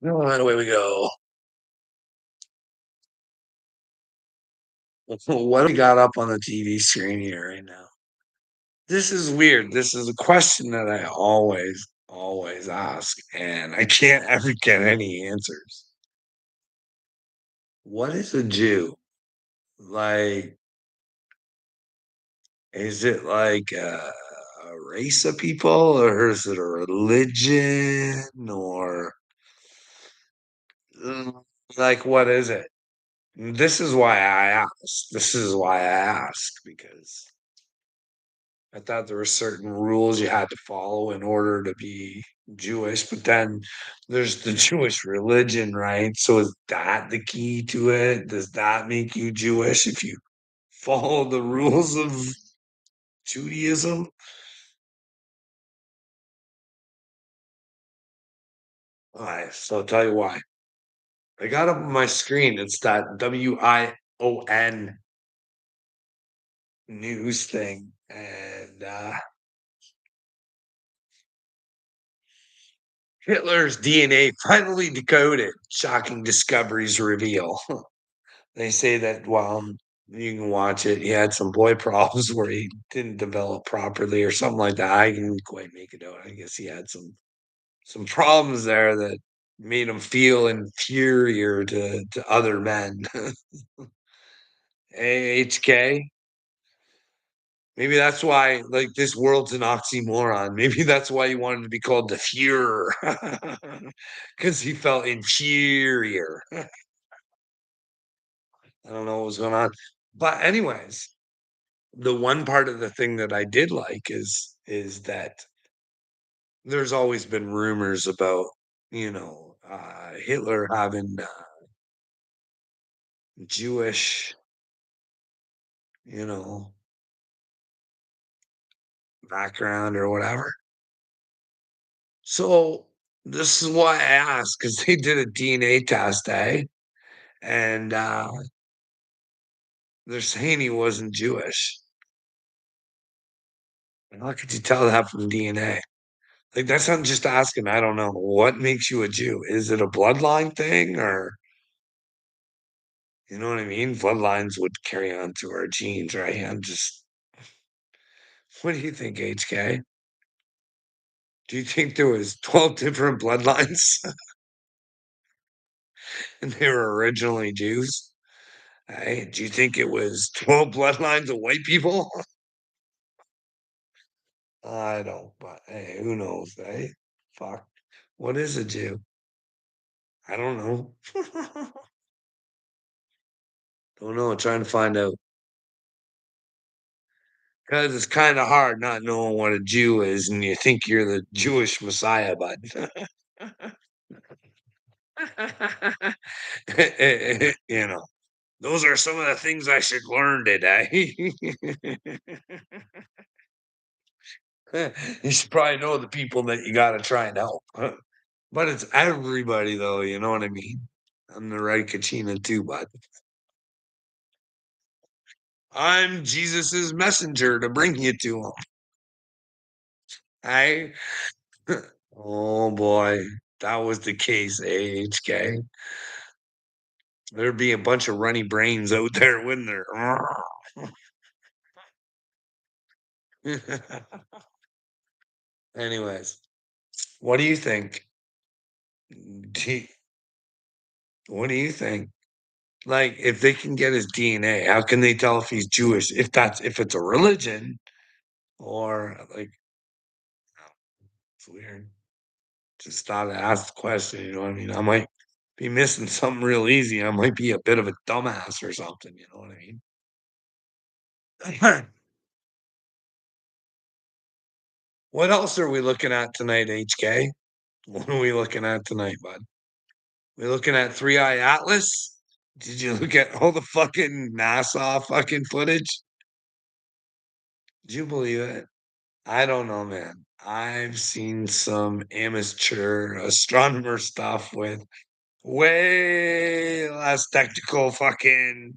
Right, away we go. What do we got up on the TV screen here right now? This is weird. This is a question that I always ask, and I can't ever get any answers. What is a Jew? Like, is it like a race of people, or is it a religion, or mm, like what is it? This is why I ask. This is why I ask because I thought there were certain rules you had to follow in order to be Jewish, but then there's the Jewish religion, right? So is that the key to it? Does that make you Jewish if you follow the rules of Judaism? All right, so I'll tell you why. I got up on my screen. It's that WION news thing, and Hitler's DNA finally decoded. Shocking discoveries reveal. They say that while you can watch it, he had some boy problems where he didn't develop properly or something like that. I didn't quite make it out. I guess he had some problems there that made him feel inferior to other men. HK. Maybe that's why, like, this world's an oxymoron. Maybe that's why he wanted to be called the Fuhrer, because he felt inferior. I don't know what was going on, but anyways, the one part of the thing that I did like is that there's always been rumors about Hitler having Jewish you know background or whatever. So this is why I asked because they did a DNA test, and they're saying he wasn't Jewish. And how could you tell that from DNA? Like that's not just asking. I don't know what makes you a Jew. Is it a bloodline thing or? You know what I mean? Bloodlines would carry on through our genes, right? I'm just what do you think, HK? Do you think there was 12 different bloodlines and they were originally Jews? Hey, do you think it was 12 bloodlines of white people? I don't, but hey, who knows, eh? Fuck. What is a Jew? I don't know. Don't know. Trying to find out. Because it's kind of hard not knowing what a Jew is, and you think you're the Jewish Messiah, bud. you know, those are some of the things I should learn today. You should probably know the people that you got to try and help. But it's everybody, though. You know what I mean? I'm the right Kachina too, but I'm Jesus's messenger to bring you to him. I, oh boy, that was the case, AHK. There'd be a bunch of runny brains out there, wouldn't there? Anyways, what do you think? Do you- what do you think? Like, if they can get his DNA, how can they tell if he's Jewish? If it's a religion or like, it's weird. Just thought I'd ask the question. You know what I mean? I might be missing something real easy. I might be a bit of a dumbass or something. You know what I mean? What else are we looking at tonight, HK? What are we looking at tonight, bud? We looking at Three Eye Atlas? Did you look at all the fucking NASA fucking footage? Did you believe it? I don't know, man. I've seen some amateur astronomer stuff with way less technical fucking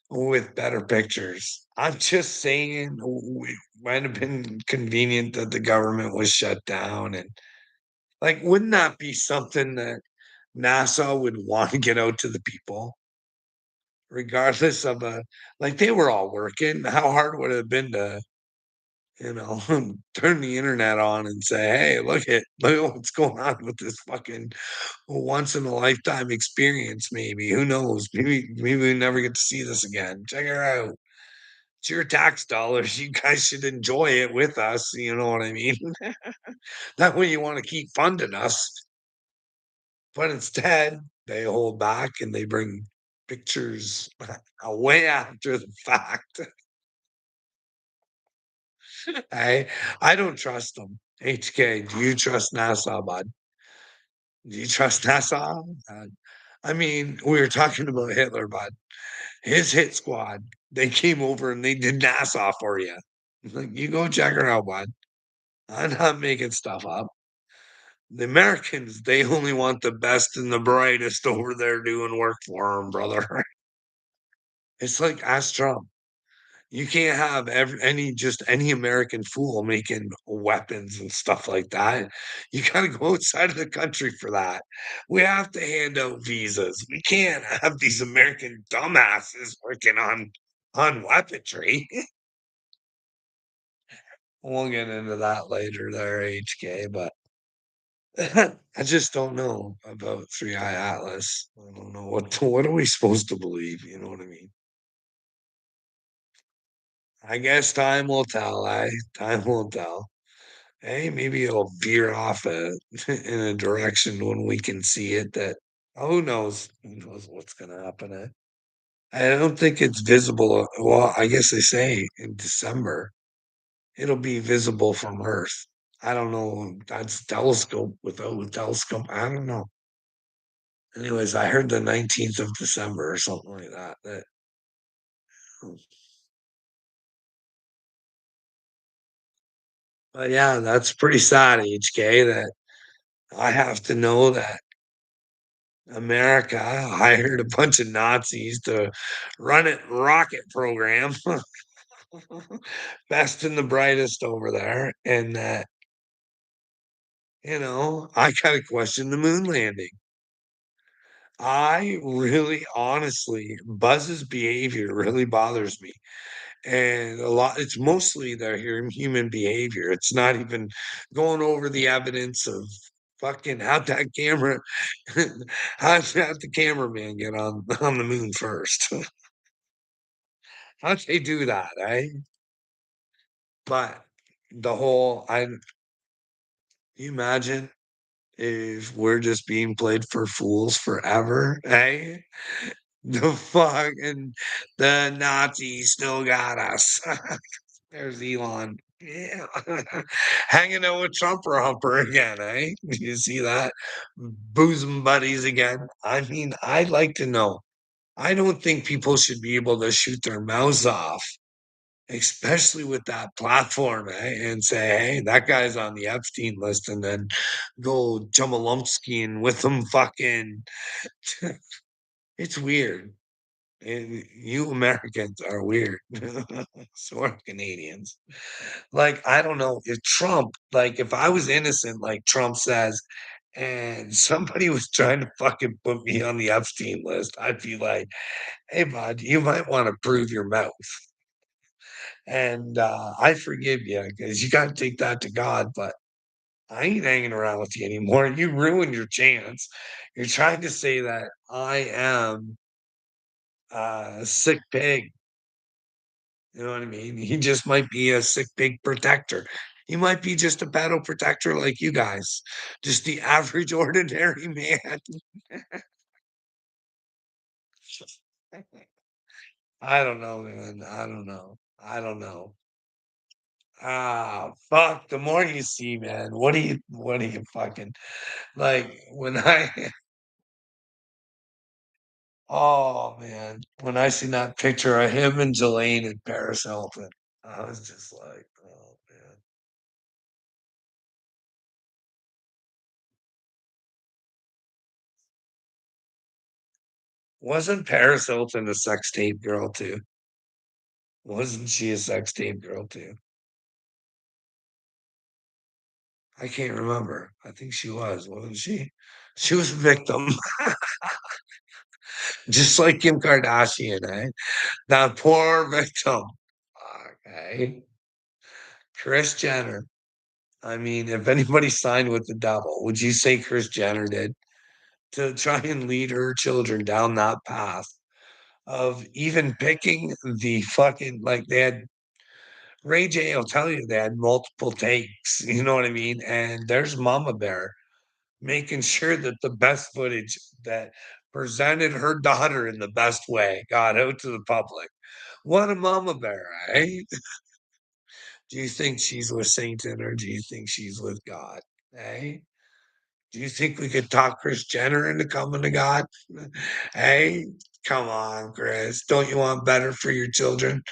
with better pictures. I'm just saying it might have been convenient that the government was shut down and like wouldn't that be something that NASA would wanna get out to the people regardless of, like, they were all working. How hard would it have been to, you know, turn the internet on and say, "Hey, look at what's going on with this fucking once in a lifetime experience, maybe. Who knows? Maybe we never get to see this again. Check it out. It's your tax dollars. You guys should enjoy it with us." You know what I mean? That way you want to keep funding us. But instead, they hold back and they bring pictures way after the fact. I I don't trust them. HK, do you trust NASA, bud? Do you trust NASA? I mean, we were talking about Hitler, bud. His hit squad, they came over and they did NASA for you. Like, you go check her out, bud. I'm not making stuff up. The Americans, they only want the best and the brightest over there doing work for them, brother. It's like ask Trump. You can't have any American fool making weapons and stuff like that. You gotta go outside of the country for that. We have to hand out visas. We can't have these American dumbasses working on weaponry. We'll get into that later there, HK, but I just don't know about Three Eye Atlas. I don't know what are we supposed to believe, you know what I mean? I guess time will tell, time will tell. Hey, maybe it'll veer off in a direction when we can see it that who knows? Who knows what's gonna happen, I don't think it's visible. Well, I guess they say in December it'll be visible from Earth. I don't know. That's telescope without a telescope. I don't know. Anyways, I heard the 19th of December or something like that. But yeah, that's pretty sad, HK, that I have to know that America hired a bunch of Nazis to run a rocket program, best and the brightest over there, and that, I gotta question the moon landing. I really honestly Buzz's behavior really bothers me, and it's mostly their human behavior. It's not even going over the evidence of fucking how'd that camera how'd the cameraman get on the moon first? How'd they do that, eh? But the whole I you imagine if we're just being played for fools forever, eh? The fucking the Nazis still got us. There's Elon. Yeah. Hanging out with Trumper Humper again, eh? You see that? Bosom buddies again. I mean, I'd like to know. I don't think people should be able to shoot their mouths off, especially with that platform, and say, "Hey, that guy's on the Epstein list," and then go Jamalumpski with them fucking it's weird. And you Americans are weird. So are Canadians. Like, I don't know if if I was innocent, like Trump says, and somebody was trying to fucking put me on the Epstein list, I'd be like, "Hey, bud, you might want to prove your mouth." And I forgive you because you got to take that to God. But I ain't hanging around with you anymore. You ruined your chance. You're trying to say that I am a sick pig. You know what I mean? He just might be a sick pig protector. He might be just a battle protector like you guys, just the average ordinary man. I don't know, man. I don't know. I don't know. Ah, fuck. The more you see, man, what do you fucking like when I oh man, when I seen that picture of him and Jelaine and Paris Hilton, I was just like, oh man. Wasn't Paris Hilton a sex tape girl too? Wasn't she a sex tape girl too? I can't remember. I think she was, wasn't she? She was a victim, just like Kim Kardashian, eh? That poor victim. Okay. Kris Jenner. I mean, if anybody signed with the devil, would you say Kris Jenner did to try and lead her children down that path of even picking the fucking like they had Ray J will tell you they had multiple takes, you know what I mean? And there's Mama Bear making sure that the best footage that presented her daughter in the best way got out to the public. What a Mama Bear, eh? Do you think she's with Satan or do you think she's with God? Eh? Do you think we could talk Kris Jenner into coming to God? Hey, come on, Kris. Don't you want better for your children?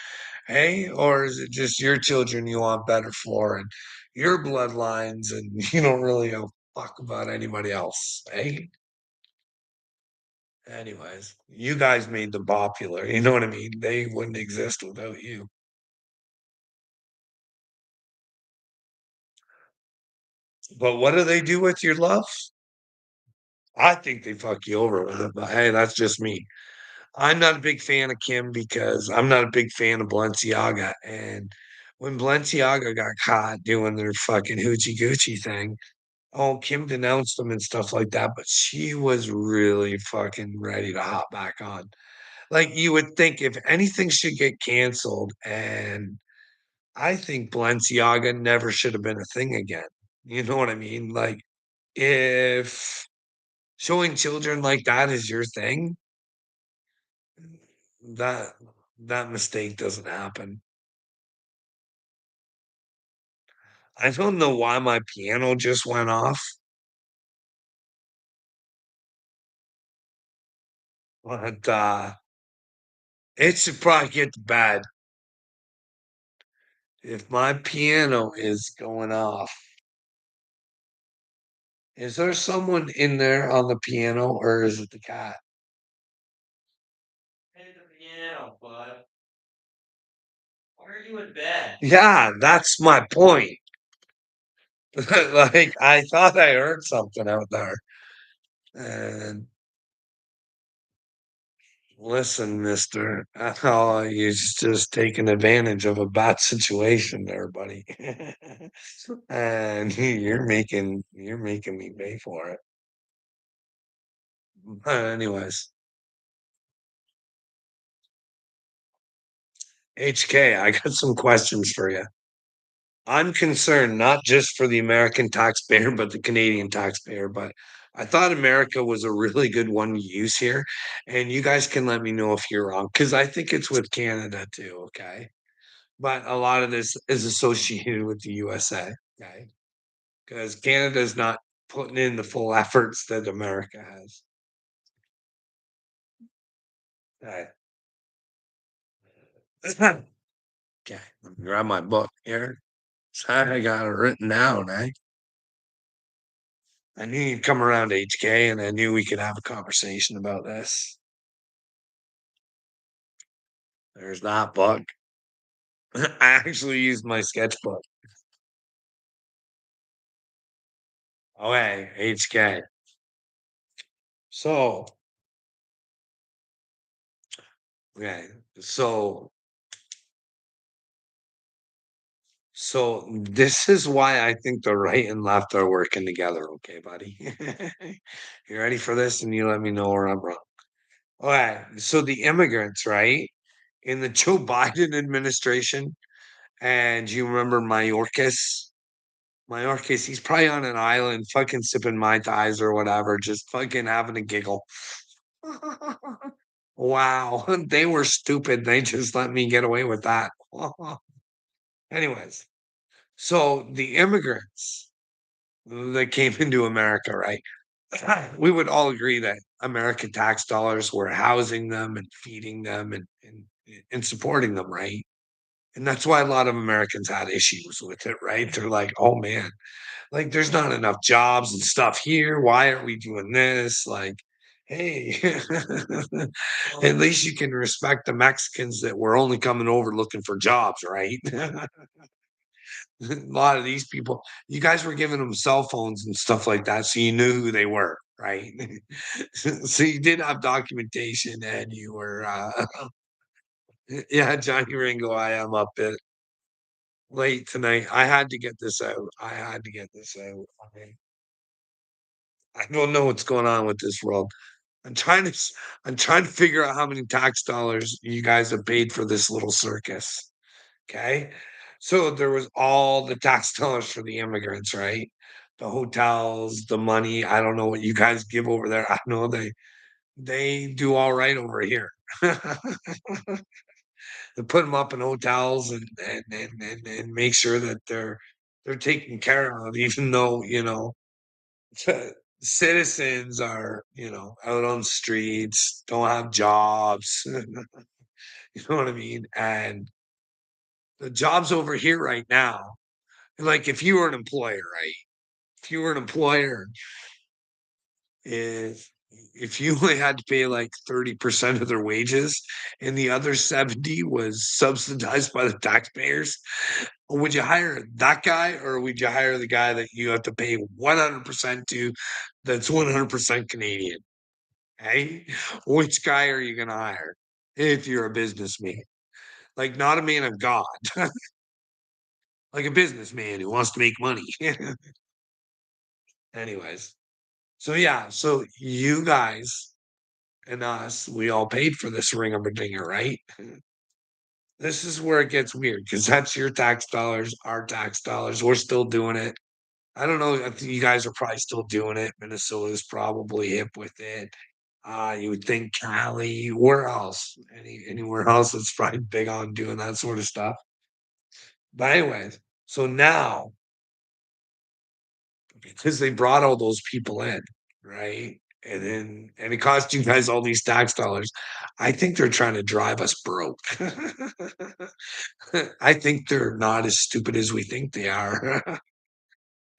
Hey, or is it just your children you want better for and your bloodlines and you don't really give a fuck about anybody else? Hey? Anyways, you guys made them popular. You know what I mean? They wouldn't exist without you. But what do they do with your love? I think they fuck you over with it, but hey, that's just me. I'm not a big fan of Kim because I'm not a big fan of Balenciaga. And when Balenciaga got caught doing their fucking hoochie Gucci thing, oh, Kim denounced them and stuff like that, but she was really fucking ready to hop back on. Like you would think if anything should get canceled, and I think Balenciaga never should have been a thing again. You know what I mean? Like if showing children like that is your thing, that that mistake doesn't happen. I don't know why my piano just went off, but it should probably get to bed. If my piano is going off, is there someone in there on the piano or is it the cat? Hey, the piano, bud. Why are you in bed? Yeah, that's my point. Like I thought I heard something out there. And listen, mister, oh, you're just taking advantage of a bad situation there, buddy. And you're making me pay for it. But anyways, HK, I got some questions for you. I'm concerned not just for the American taxpayer, but the Canadian taxpayer. But I thought America was a really good one to use here. And you guys can let me know if you're wrong, because I think it's with Canada too. Okay. But a lot of this is associated with the USA. Okay. Because Canada's not putting in the full efforts that America has. Okay. Okay. Let me grab my book here. So I got it written down, eh? I knew you'd come around HK and I knew we could have a conversation about this. There's that book. I actually used my sketchbook. Okay, HK. So, okay, so so this is why I think the right and left are working together, okay, buddy? You ready for this? And you let me know where I'm wrong. Okay, so the immigrants, right? In the Joe Biden administration, and you remember Mayorkas? Mayorkas, he's probably on an island, fucking sipping Mai Tais or whatever, just fucking having a giggle. Wow, they were stupid. They just let me get away with that. Anyways, so the immigrants that came into America, right? We would all agree that American tax dollars were housing them and feeding them and supporting them, right? And that's why a lot of Americans had issues with it, right? They're like, oh man, like there's not enough jobs and stuff here. Why are we doing this? Like, hey, at least you can respect the Mexicans that were only coming over looking for jobs, right? A lot of these people, you guys were giving them cell phones and stuff like that, so you knew who they were, right? So you did have documentation and you were, yeah, Johnny Ringo, I am up bit late tonight. I had to get this out. I had to get this out. I don't know what's going on with this world. I'm trying to I'm trying to figure out how many tax dollars you guys have paid for this little circus. Okay. So there was all the tax dollars for the immigrants, right? The hotels, the money. I don't know what you guys give over there. I know they do all right over here. They put them up in hotels and make sure that they're taken care of, even though, citizens are, out on the streets, don't have jobs. You know what I mean? And the jobs over here right now, like if you were an employer, right? If you were an employer, if if you only had to pay like 30% of their wages and the other 70 was subsidized by the taxpayers, would you hire that guy or would you hire the guy that you have to pay 100% to that's 100% Canadian? Hey, which guy are you gonna hire if you're a businessman? Like not a man of God, like a businessman who wants to make money. Anyways, so yeah, so you guys and us, we all paid for this ring-a-dinger, right? This is where it gets weird because that's your tax dollars, our tax dollars. We're still doing it. I don't know if you guys are probably still doing it. Minnesota's probably hip with it. You would think Cali, where else? Anywhere else that's probably big on doing that sort of stuff. But anyways, so now because they brought all those people in, right? And it cost you guys all these tax dollars. I think they're trying to drive us broke. I think they're not as stupid as we think they are.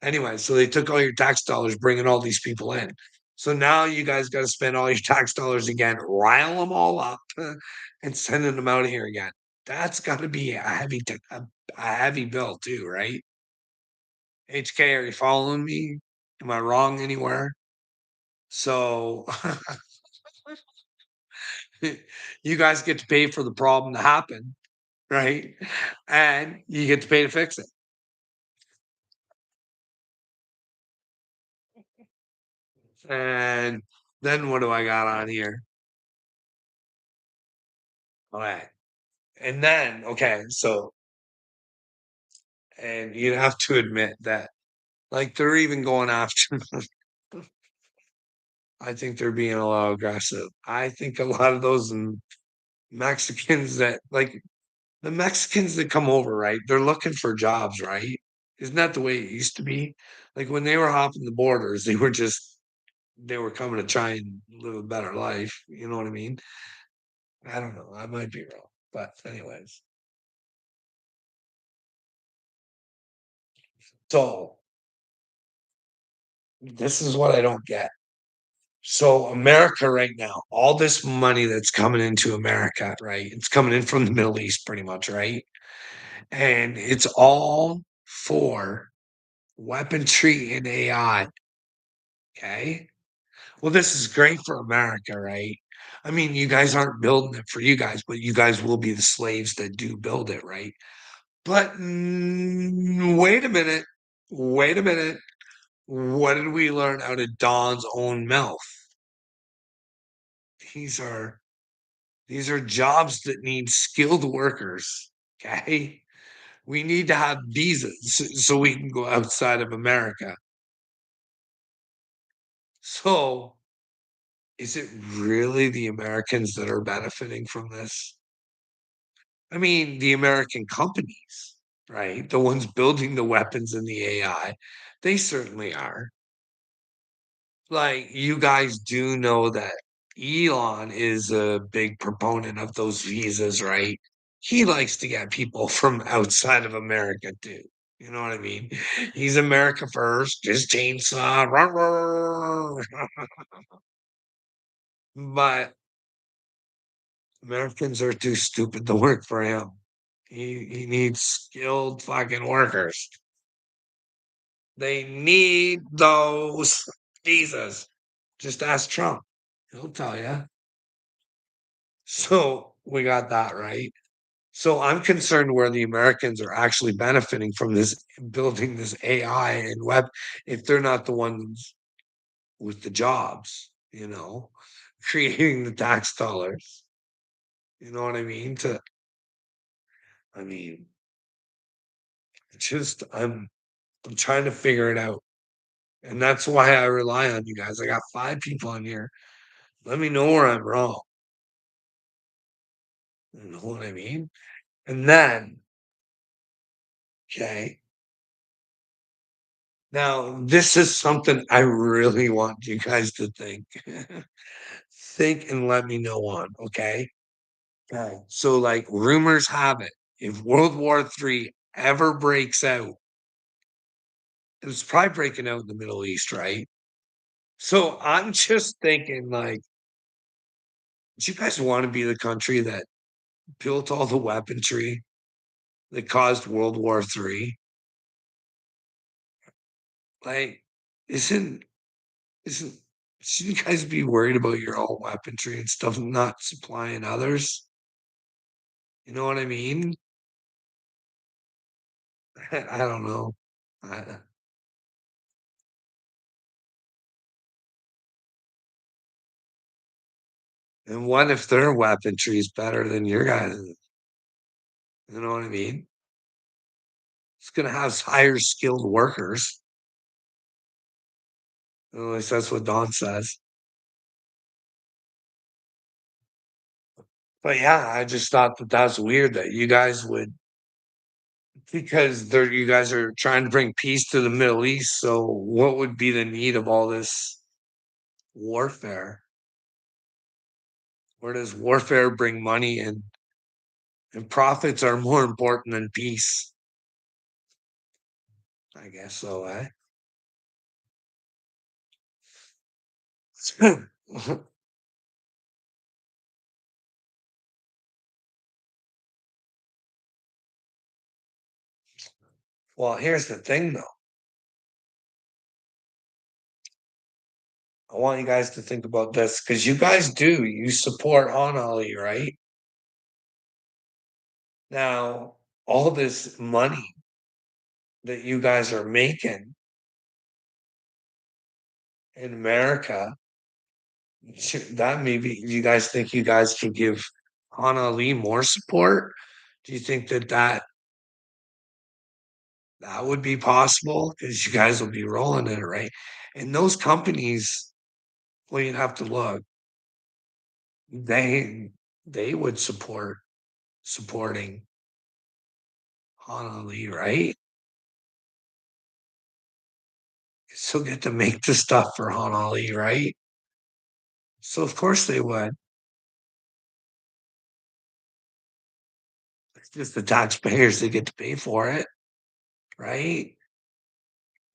Anyway, so they took all your tax dollars, bringing all these people in. So now you guys got to spend all your tax dollars again, rile them all up, and sending them out of here again. That's got to be a heavy bill too, right? HK, are you following me? Am I wrong anywhere? So you guys get to pay for the problem to happen, right? And you get to pay to fix it. And then what do I got on here? All right. And then, okay, so, and you have to admit that, like, they're even going after, I think they're being a little aggressive. I think a lot of those Mexicans that, like, the Mexicans that come over, right? They're looking for jobs, right? Isn't that the way it used to be? Like when they were hopping the borders, they were coming to try and live a better life. You know what I mean? I don't know. I might be wrong. But anyways. So this is what I don't get. So America right now, all this money that's coming into America, right? It's coming in from the Middle East pretty much, right? And it's all for weaponry and AI. Okay. Well, this is great for America, right? I mean, you guys aren't building it for you guys, but you guys will be the slaves that do build it, right? But wait a minute. Wait a minute. What did we learn out of Don's own mouth? These are these are jobs that need skilled workers. Okay. We need to have visas so we can go outside of America. So is it really the Americans that are benefiting from this? I mean, the American companies, right? The ones building the weapons and the AI, they certainly are. Like, you guys do know that Elon is a big proponent of those visas, right? He likes to get people from outside of America too. You know what I mean? He's America first, his chainsaw. Rah, rah. But Americans are too stupid to work for him. He needs skilled fucking workers. They need those. Jesus. Just ask Trump. He'll tell you. So we got that right. So I'm concerned where the Americans are actually benefiting from this building this AI and web if they're not the ones with the jobs, creating the tax dollars. You know what I mean? I mean, just I'm trying to figure it out. And that's why I rely on you guys. I got 5 people in here. Let me know where I'm wrong. You know what I mean? And then, okay. Now, this is something I really want you guys to think. Think and let me know on, okay? Okay. So, like, rumors have it, if World War III ever breaks out, it's probably breaking out in the Middle East, right? So, I'm just thinking, like, do you guys want to be the country that built all the weaponry that caused World War III? Like, isn't isn't should you guys be worried about your own weaponry and stuff and not supplying others? You know what I mean? I don't know. I, and what if their weaponry is better than your guys'? You know what I mean? It's gonna have higher skilled workers. At least that's what Don says. But yeah, I just thought that that's weird that you guys would because you guys are trying to bring peace to the Middle East. So what would be the need of all this warfare? Where does warfare bring money and profits are more important than peace? I guess so, eh? Well, here's the thing though. I want you guys to think about this because you guys you support Han Ali, right? Now, all this money that you guys are making in America, that maybe you guys think you guys could give Han Ali more support? Do you think that would be possible? Because you guys will be rolling in it, right? And those companies, well, you'd have to look. They they would supporting Han Ali, right? Still get to make the stuff for Han Ali, right? So of course they would. It's just the taxpayers that get to pay for it, right?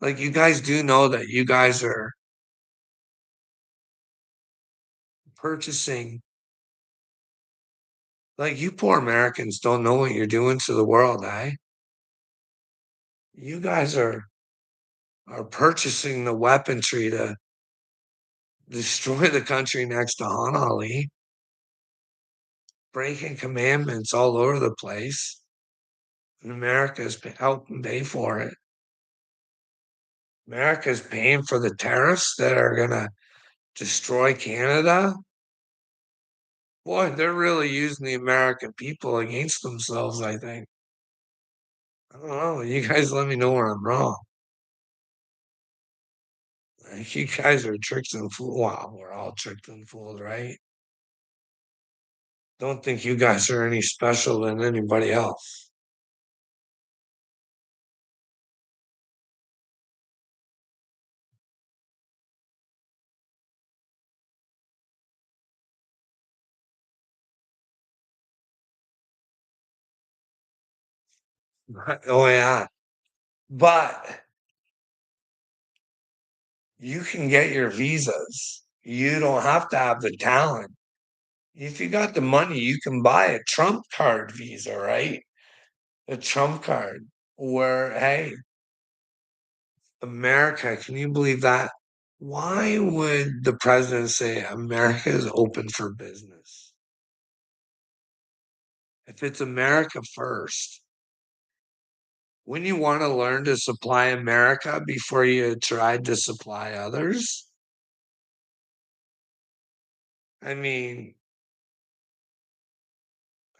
Like you guys do know that you guys are purchasing like you poor Americans don't know what you're doing to the world, eh? You guys are purchasing the weaponry to destroy the country next to Han Ali, breaking commandments all over the place. And America's helping pay for it. America's paying for the tariffs that are gonna destroy Canada. Boy, they're really using the American people against themselves, I think. I don't know. You guys let me know where I'm wrong. Like, you guys are tricked and fooled. Wow, we're all tricked and fooled, right? Don't think you guys are any special than anybody else. Oh yeah. But you can get your visas. You don't have to have the talent. If you got the money, you can buy a Trump card visa, right? a trump card where, hey, America, can you believe that? Why would the president say America is open for business? If it's America first, wouldn't you want to learn to supply America before you tried to supply others? I mean,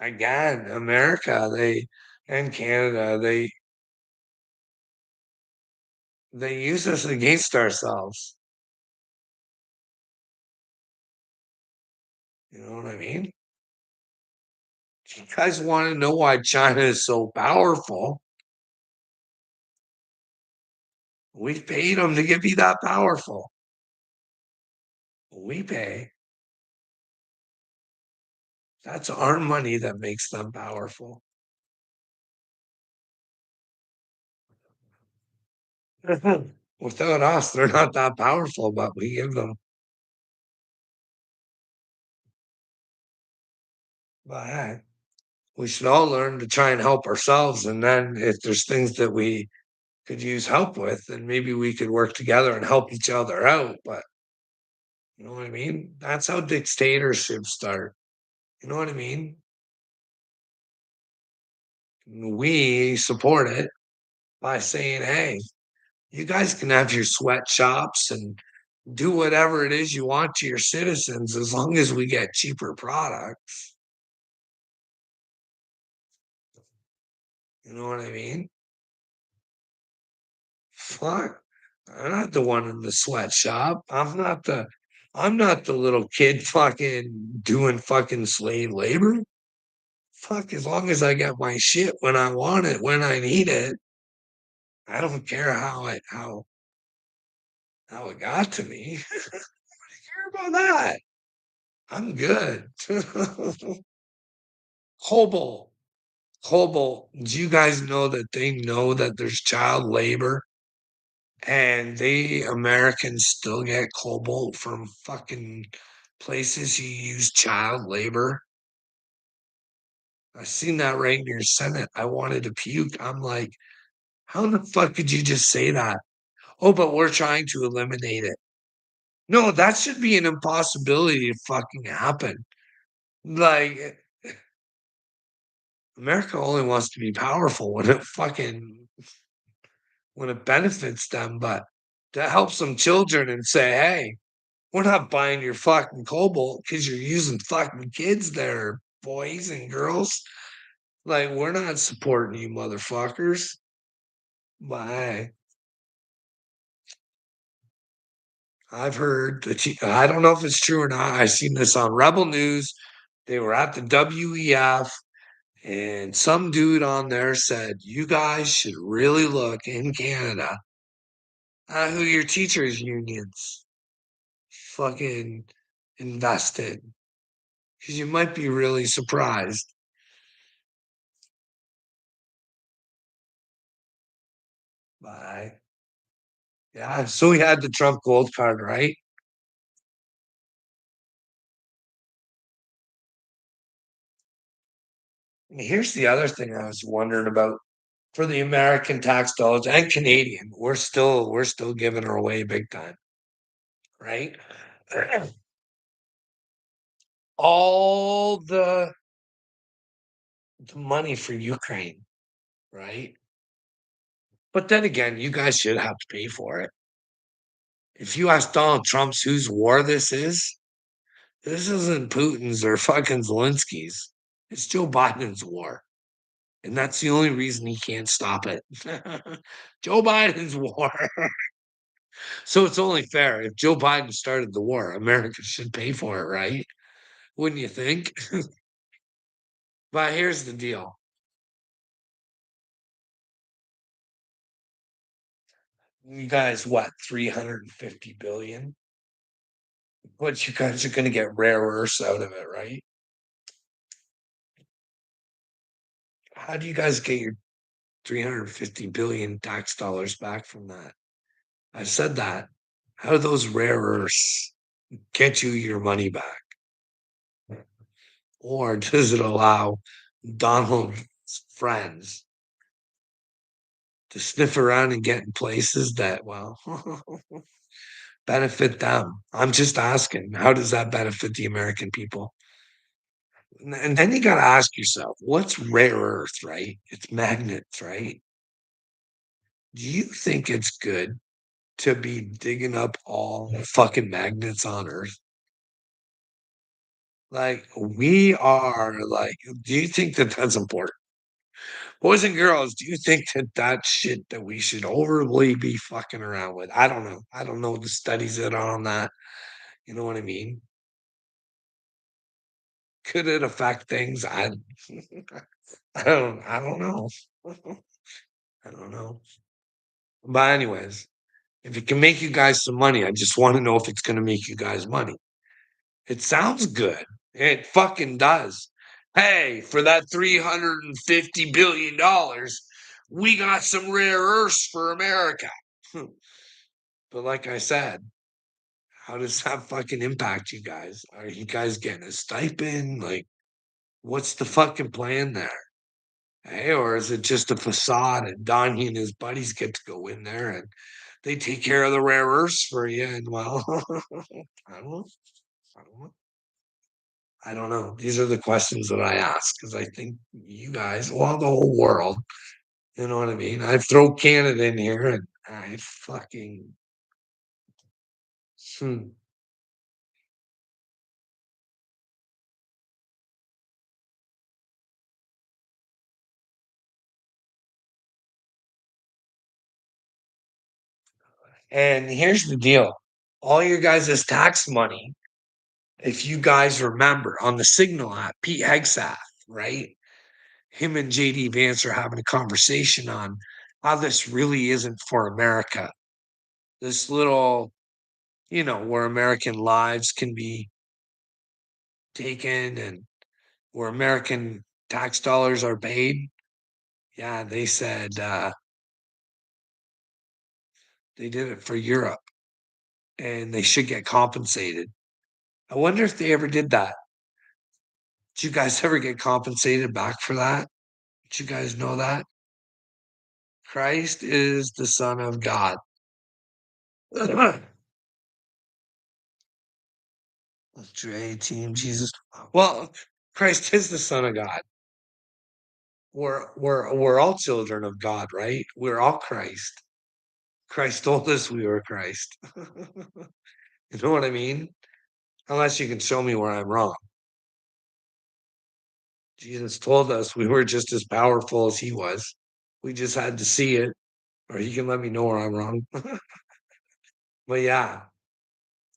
again, America, they and Canada, they use us against ourselves. You know what I mean? You guys want to know why China is so powerful? We paid them to get be that powerful. We pay. That's our money that makes them powerful. Without us, they're not that powerful, but we give them. But hey, we should all learn to try and help ourselves. And then if there's things that we could use help with, then maybe we could work together and help each other out. But you know what I mean? That's how dictatorships start. You know what I mean? We support it by saying, hey, you guys can have your sweatshops and do whatever it is you want to your citizens as long as we get cheaper products. You know what I mean? Fuck. I'm not the one in the sweatshop. I'm not the little kid fucking doing fucking slave labor. Fuck, as long as I get my shit when I want it, when I need it, I don't care how it got to me. I care about that. I'm good. Cobalt. Cobalt. Do you guys know that there's child labor and they Americans still get cobalt from fucking places who use child labor? I seen that right in your Senate. I wanted to puke. I'm like, how the fuck could you just say that? Oh, but we're trying to eliminate it. No, that should be an impossibility to fucking happen. Like, America only wants to be powerful when it benefits them, but to help some children and say, hey, we're not buying your fucking cobalt because you're using fucking kids there, boys and girls. Like, we're not supporting you, motherfuckers. But hey, I've heard that I don't know if it's true or not. I seen this on Rebel News. They were at the WEF, and some dude on there said, you guys should really look in Canada at who your teachers' unions fucking invested. Because you might be really surprised. But yeah, so we had the Trump gold card, right? And here's the other thing I was wondering about for the American tax dollars and Canadian. We're still giving her away big time, right? All the money for Ukraine, right? But then again, you guys should have to pay for it. If you ask Donald Trump's whose war this isn't Putin's or fucking Zelensky's. It's Joe Biden's war. And that's the only reason he can't stop it. Joe Biden's war. So it's only fair. If Joe Biden started the war, America should pay for it, right? Wouldn't you think? But here's the deal. You guys, what, 350 billion? But you guys are going to get rare earths out of it, right? How do you guys get your 350 billion tax dollars back from that? I said that. How do those rare earths get you your money back? Or does it allow Donald's friends to sniff around and get in places that, well, benefit them. I'm just asking, how does that benefit the American people? And then you got to ask yourself, what's rare earth, right? It's magnets, right? Do you think it's good to be digging up all the fucking magnets on Earth? Like, we are like, do you think that that's important? Boys and girls, do you think that that shit that we should overly be fucking around with? I don't know. I don't know the studies that are on that. You know what I mean? Could it affect things? I don't know. I don't know. But anyways, if it can make you guys some money, I just want to know if it's going to make you guys money. It sounds good. It fucking does. Hey, for that $350 billion, we got some rare earths for America. But like I said, how does that fucking impact you guys? Are you guys getting a stipend? Like, what's the fucking plan there? Hey, or is it just a facade and Donnie and his buddies get to go in there and they take care of the rare earths for you? And well, I don't know. I don't know. I don't know. These are the questions that I ask because I think you guys, well, the whole world, you know what I mean? I throw Canada in here and I fucking, hmm. And here's the deal, all your guys' tax money, if you guys remember on the Signal app, Pete Hegseth, right? Him and JD Vance are having a conversation on how this really isn't for America. This little, where American lives can be taken and where American tax dollars are paid. Yeah, they said they did it for Europe and they should get compensated. I wonder if they ever did that. Did you guys ever get compensated back for that? Did you guys know that? Christ is the Son of God. Dre, team, Jesus. Well, Christ is the Son of God. We're all children of God, right? We're all Christ. Christ told us we were Christ. You know what I mean? Unless you can show me where I'm wrong. Jesus told us we were just as powerful as he was. We just had to see it, or he can let me know where I'm wrong. But yeah,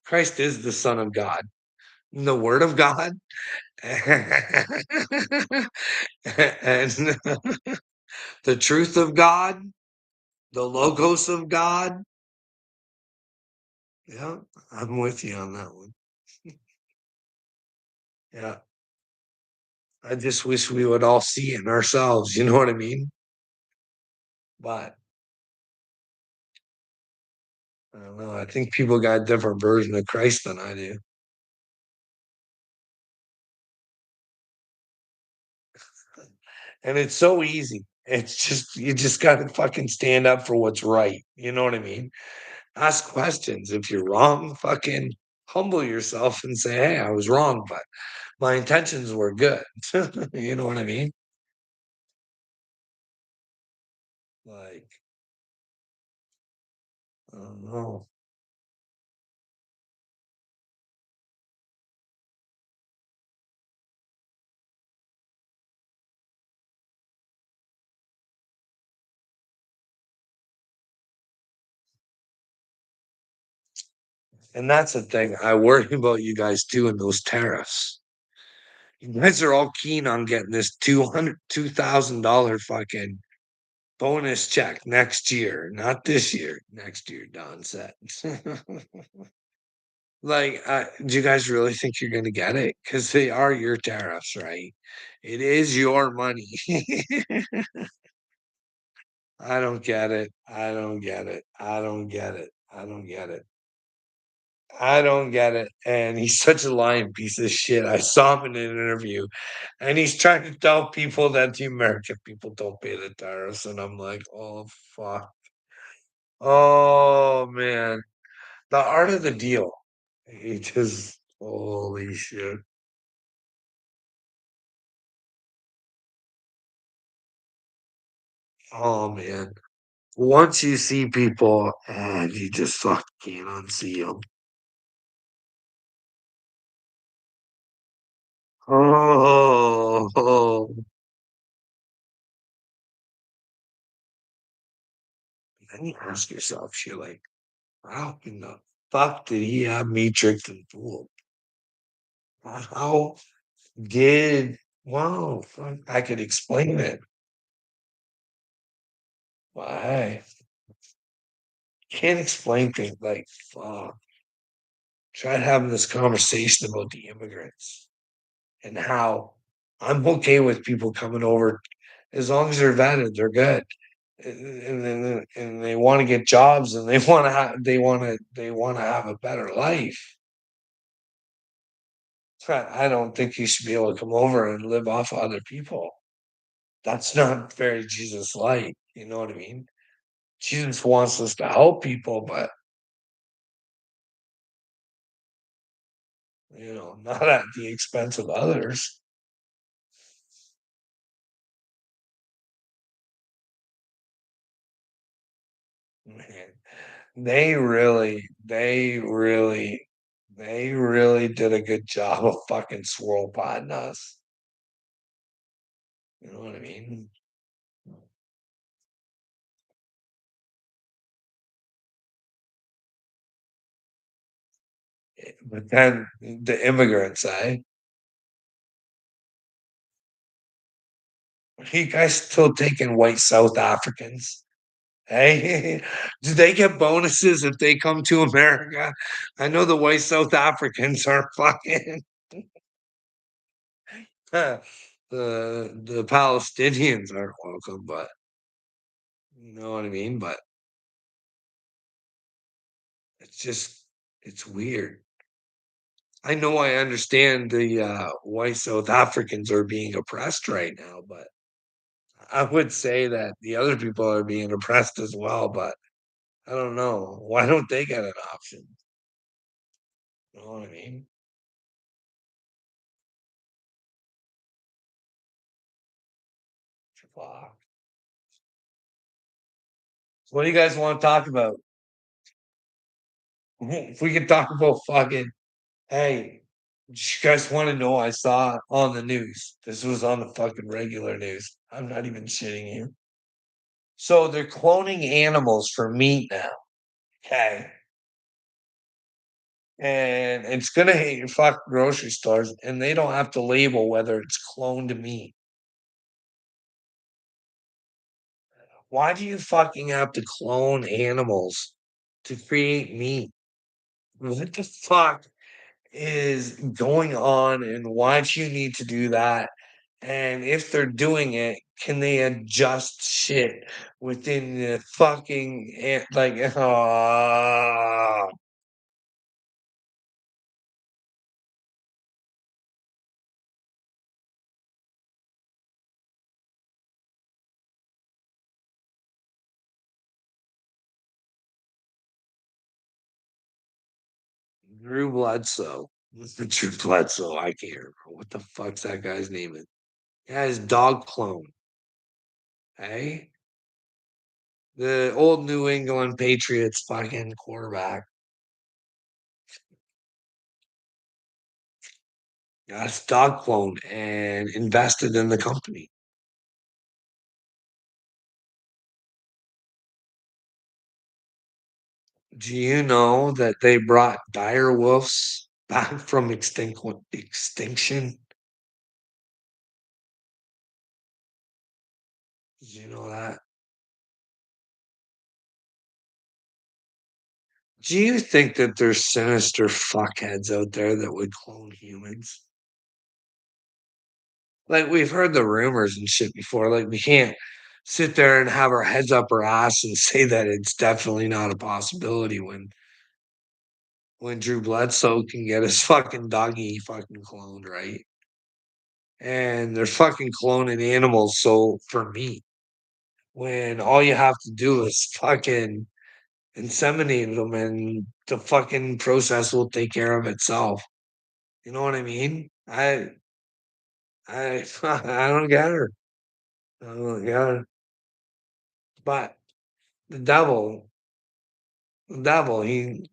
Christ is the Son of God, the Word of God, and the truth of God, the Logos of God. Yeah, I'm with you on that one. Yeah, I just wish we would all see it ourselves. You know what I mean? But I don't know. I think people got a different version of Christ than I do. And it's so easy. It's just you just gotta fucking stand up for what's right. You know what I mean? Ask questions. If you're wrong, fucking humble yourself and say, "Hey, I was wrong, but my intentions were good." You know what I mean? Like, I don't know. And that's the thing. I worry about you guys too and those tariffs. You guys are all keen on getting this $2,000 fucking bonus check next year, not this year, next year, Don said. Like, do you guys really think you're gonna get it? Because they are your tariffs, right? It is your money. I don't get it. I don't get it. I don't get it. I don't get it. I don't get it, and he's such a lying piece of shit. I saw him in an interview, and he's trying to tell people that the American people don't pay the tariffs, and I'm like, "Oh, fuck. Oh, man." The art of the deal. It just holy shit. Oh, man. Once you see people and you just fucking can't unsee them. Oh, then you ask yourself, you're like, how in the fuck did he have me tricked and fooled? How did wow, fuck, I could explain it. Why? Can't explain things like fuck. Tried having this conversation about the immigrants and how I'm okay with people coming over as long as they're vetted, they're good. And they want to get jobs and they want to have a better life. I don't think you should be able to come over and live off of other people. That's not very Jesus like. You know what I mean? Jesus wants us to help people, but not at the expense of others. Man, they really did a good job of fucking swirl potting us. You know what I mean? But then the immigrants, you guys still taking white South Africans? Hey, do they get bonuses if they come to America? I know the white South Africans are fucking the Palestinians aren't welcome, but you know what I mean? But it's just it's weird. I know I understand the white South Africans are being oppressed right now, but I would say that the other people are being oppressed as well, but I don't know. Why don't they get an option? You know what I mean? Fuck. So what do you guys want to talk about? If we could talk about fucking, hey, you guys want to know I saw on the news? This was on the fucking regular news. I'm not even shitting you. So they're cloning animals for meat now. Okay. And it's gonna hit your fucking grocery stores, and they don't have to label whether it's cloned meat. Why do you fucking have to clone animals to create meat? What the fuck is going on, and why do you need to do that? And if they're doing it, can they adjust shit within the fucking like? Drew Bledsoe. Mr. Drew Bledsoe. I can't remember what the fuck's that guy's name is. Yeah, his dog clone. Hey, the old New England Patriots fucking quarterback. Got his dog clone and invested in the company. Do you know that they brought dire wolves back from extinction? Did you know that? Do you think that there's sinister fuckheads out there that would clone humans? Like we've heard the rumors and shit before. Like we can't sit there and have our heads up our ass and say that it's definitely not a possibility when Drew Bledsoe can get his fucking doggy fucking cloned, right? And they're fucking cloning animals so for meat when all you have to do is fucking inseminate them and the fucking process will take care of itself. You know what I mean? I I don't get her. I don't get her. But the devil, he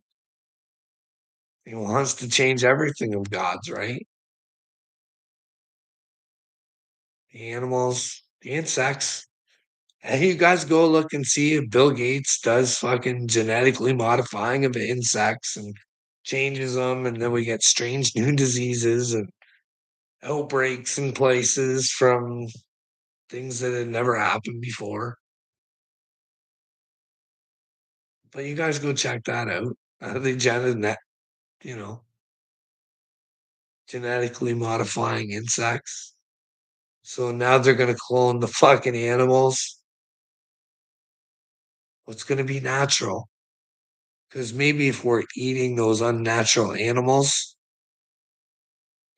wants to change everything of God's, right? The animals, the insects. Hey, you guys go look and see if Bill Gates does fucking genetically modifying of insects and changes them, and then we get strange new diseases and outbreaks in places from things that had never happened before. But you guys go check that out. They you know, genetically modifying insects. So now they're gonna clone the fucking animals. What's gonna be natural? Because maybe if we're eating those unnatural animals,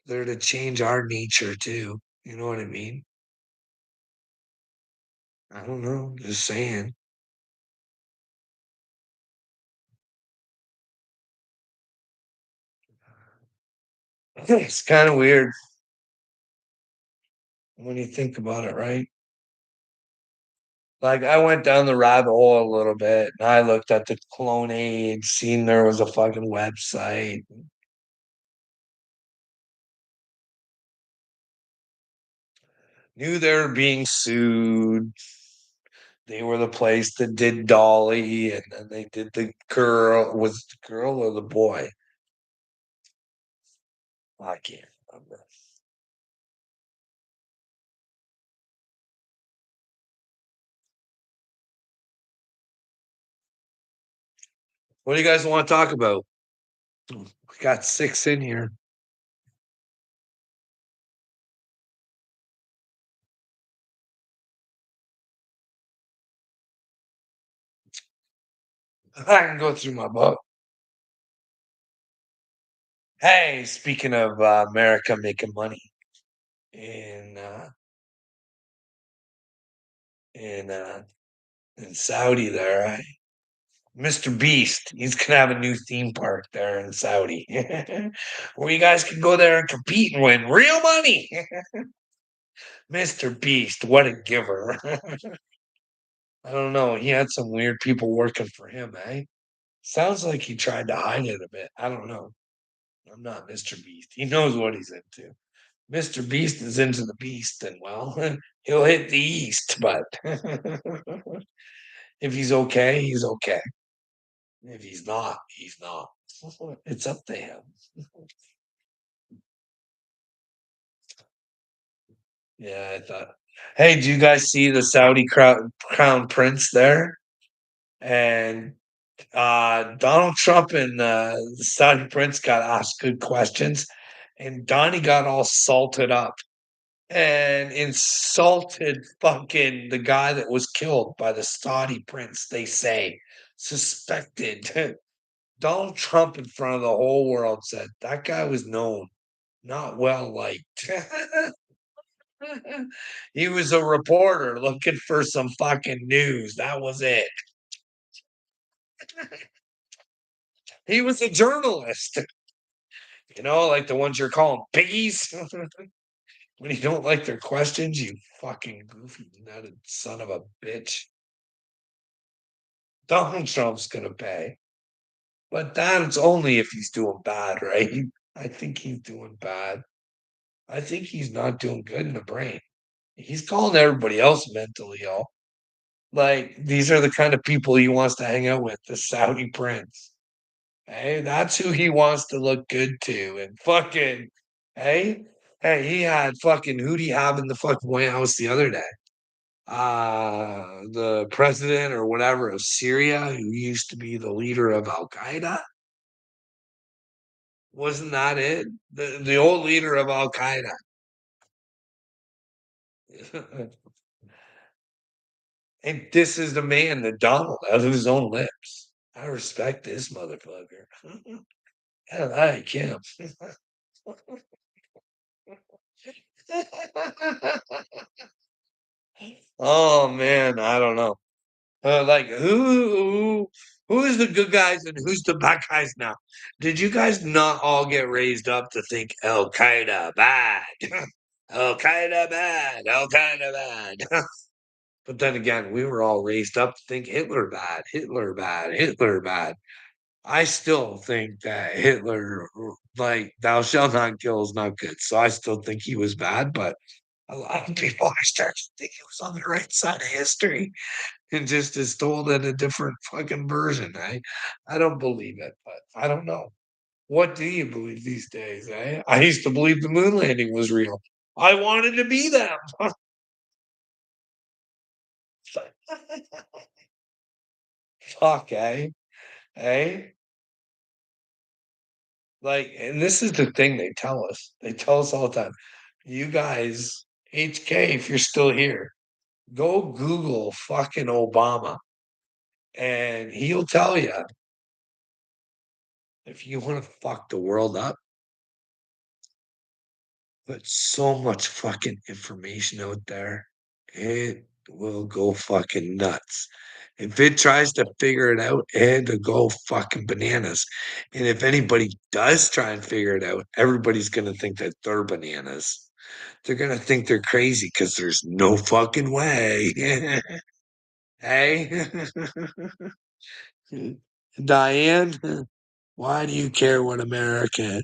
they're to change our nature too. You know what I mean? I don't know. Just saying. It's kind of weird when you think about it, right? Like I went down the rabbit hole a little bit and I looked at the clone age, seen there was a fucking website. Knew they were being sued. They were the place that did Dolly, and then they did the girl. Was it the girl or the boy? I can't remember. What do you guys want to talk about? We got six in here. I can go through my book. Hey, speaking of America making money in in uh, in Saudi, there, right? Mr. Beast, he's gonna have a new theme park there in Saudi, where you guys can go there and compete and win real money. Mr. Beast, what a giver! I don't know. He had some weird people working for him, eh? Sounds like he tried to hide it a bit. I don't know. I'm not Mr. Beast. He knows what he's into. Mr. Beast is into the beast, and well, he'll hit the east. But if he's okay, he's okay. If he's not, he's not. It's up to him. Yeah, I thought. Hey, do you guys see the Saudi crown prince there? And Donald Trump and the Saudi prince got asked good questions, and Donnie got all salted up and insulted fucking the guy that was killed by the Saudi prince, they say, suspected. Donald Trump in front of the whole world said that guy was known, not well liked. He was a reporter looking for some fucking news. That was it. He was a journalist, like the ones you're calling piggies. When you don't like their questions, you fucking goofy nutted son of a bitch. Donald Trump's gonna pay. But that's only if he's doing bad, right? I think he's doing bad. I think he's not doing good in the brain. He's calling everybody else mentally ill. Like, these are the kind of people he wants to hang out with, the Saudi prince. Hey, that's who he wants to look good to. And fucking, hey, hey, he had fucking, who'd he have in the fucking White House the other day? The president or whatever of Syria, who used to be the leader of Al Qaeda. Wasn't that it? The old leader of Al Qaeda. And this is the man that Donald out of his own lips. I respect this motherfucker. I like him. Oh, man, I don't know. Like, who is the good guys and who's the bad guys now? Did you guys not all get raised up to think Al Qaeda bad? Al Qaeda bad, Al Qaeda bad. But then again, we were all raised up to think Hitler bad, Hitler bad, Hitler bad. I still think that Hitler, like, thou shalt not kill is not good. So I still think he was bad, but a lot of people are starting to think he was on the right side of history and just is told in a different fucking version. I don't believe it, but I don't know. What do you believe these days, eh? I used to believe the moon landing was real. I wanted to be them. Fuck, eh? Eh? Like, and this is the thing they tell us. They tell us all the time. You guys, HK, if you're still here, go Google fucking Obama, and he'll tell you if you want to fuck the world up, put so much fucking information out there, it will go fucking nuts. If it tries to figure it out, it'll go fucking bananas. And if anybody does try and figure it out, everybody's gonna think that they're bananas. They're gonna think they're crazy because there's no fucking way. Hey, Diane, why do you care what America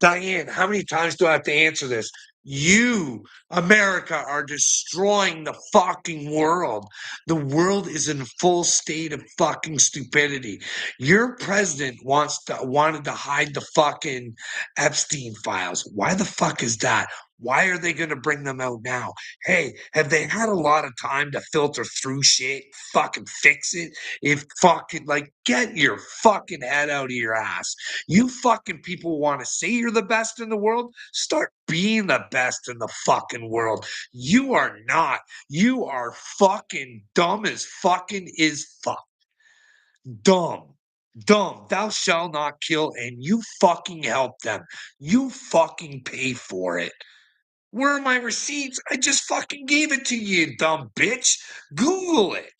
Diane, how many times do I have to answer this? You, America, are destroying the fucking world. The world is in a full state of fucking stupidity. Your president wanted to hide the fucking Epstein files. Why the fuck is that? Why are they going to bring them out now? Hey, have they had a lot of time to filter through shit, fucking fix it? If fucking like get your fucking head out of your ass. You fucking people want to say you're the best in the world? Start being the best in the fucking world. You are not. You are fucking dumb as fucking is fuck. Dumb. Dumb. Thou shalt not kill, and you fucking help them. You fucking pay for it. Where are my receipts? I just fucking gave it to you, you dumb bitch. Google it.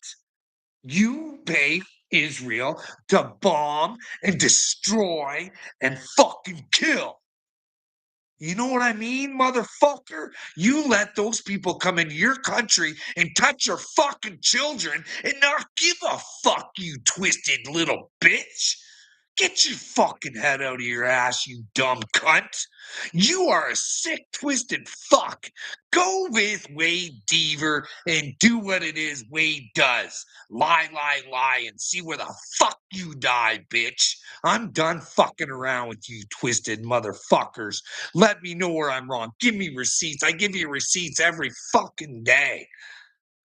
You pay Israel to bomb and destroy and fucking kill. You know what I mean, motherfucker? You let those people come into your country and touch your fucking children and not give a fuck, you twisted little bitch. Get your fucking head out of your ass, you dumb cunt. You are a sick, twisted fuck. Go with Wade Deaver and do what it is Wade does. Lie, lie, lie, and see where the fuck you die, bitch. I'm done fucking around with you twisted motherfuckers. Let me know where I'm wrong. Give me receipts. I give you receipts every fucking day.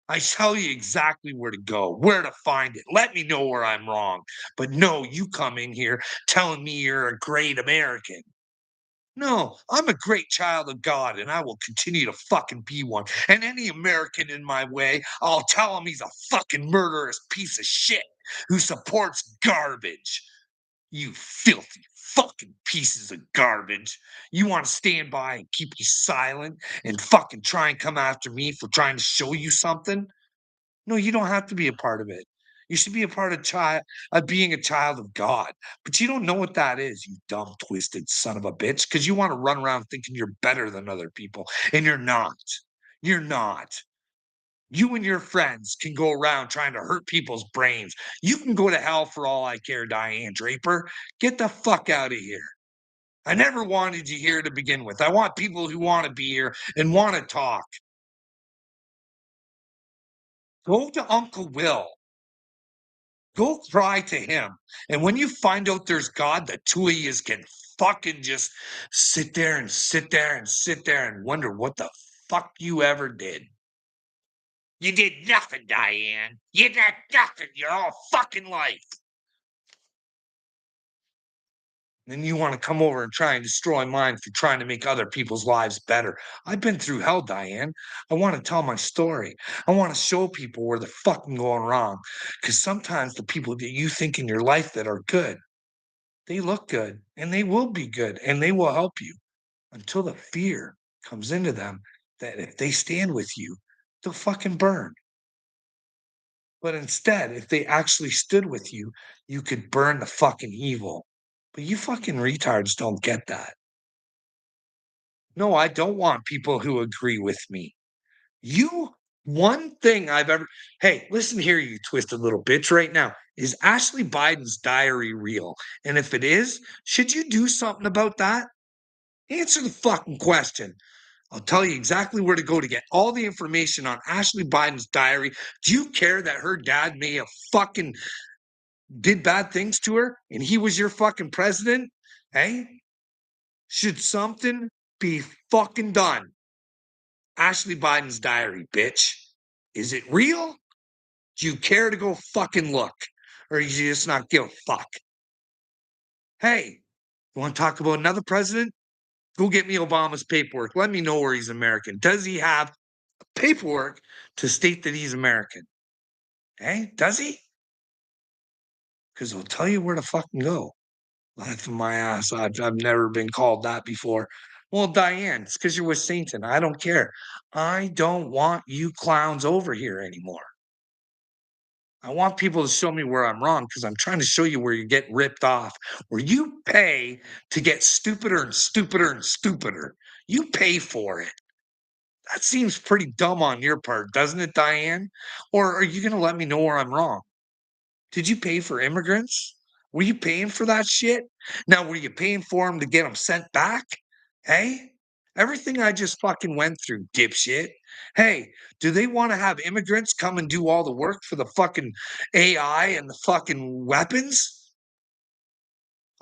I tell you exactly where to go, where to find it. Let me know where I'm wrong. But no, you come in here telling me you're a great American. No, I'm a great child of God and I will continue to fucking be one. And any American in my way, I'll tell him he's a fucking murderous piece of shit who supports garbage. You filthy fucking pieces of garbage. You want to stand by and keep you silent and fucking try and come after me for trying to show you something? No, you don't have to be a part of it. You should be a part of being a child of God. But you don't know what that is, you dumb, twisted son of a bitch, because you want to run around thinking you're better than other people, and you're not. You're not. You and your friends can go around trying to hurt people's brains. You can go to hell for all I care, Diane Draper. Get the fuck out of here. I never wanted you here to begin with. I want people who want to be here and want to talk. Go to Uncle Will. Go cry to him. And when you find out there's God, the two of you can fucking just sit there and sit there and sit there and wonder what the fuck you ever did. You did nothing, Diane. You did nothing your whole fucking life. And you want to come over and try and destroy mine for trying to make other people's lives better. I've been through hell, Diane. I want to tell my story. I want to show people where they're fucking going wrong. Because sometimes the people that you think in your life that are good They look good and they will be good and they will help you until the fear comes into them that if they stand with you, they'll fucking burn. But instead, if they actually stood with you, you could burn the fucking evil. But you fucking retards don't get that. No, I don't want people who agree with me. You one thing I've ever Hey, listen here, you twisted little bitch, right now. Is Ashley Biden's diary real? And if it is, should you do something about that? Answer the fucking question. I'll tell you exactly where to go to get all the information on Ashley Biden's diary. Do you care that her dad may have fucking did bad things to her and he was your fucking president? Hey, should something be fucking done? Ashley Biden's diary, bitch. Is it real? Do you care to go fucking look? Or you just not give a fuck? Hey, you want to talk about another president? Go get me Obama's paperwork. Let me know where he's American. Does he have paperwork to state that he's American? Hey, does he? Because I'll tell you where to fucking go. Laughing my ass off. I've never been called that before. Well, Diane, it's because you're with Satan. I don't care. I don't want you clowns over here anymore. I want people to show me where I'm wrong because I'm trying to show you where you get ripped off, where you pay to get stupider and stupider and stupider. You pay for it. That seems pretty dumb on your part, doesn't it, Diane? Or are you going to let me know where I'm wrong? Did you pay for immigrants? Were you paying for that shit? Now, were you paying for them to get them sent back? Hey, everything I just fucking went through, dipshit. Hey, do they want to have immigrants come and do all the work for the fucking AI and the fucking weapons?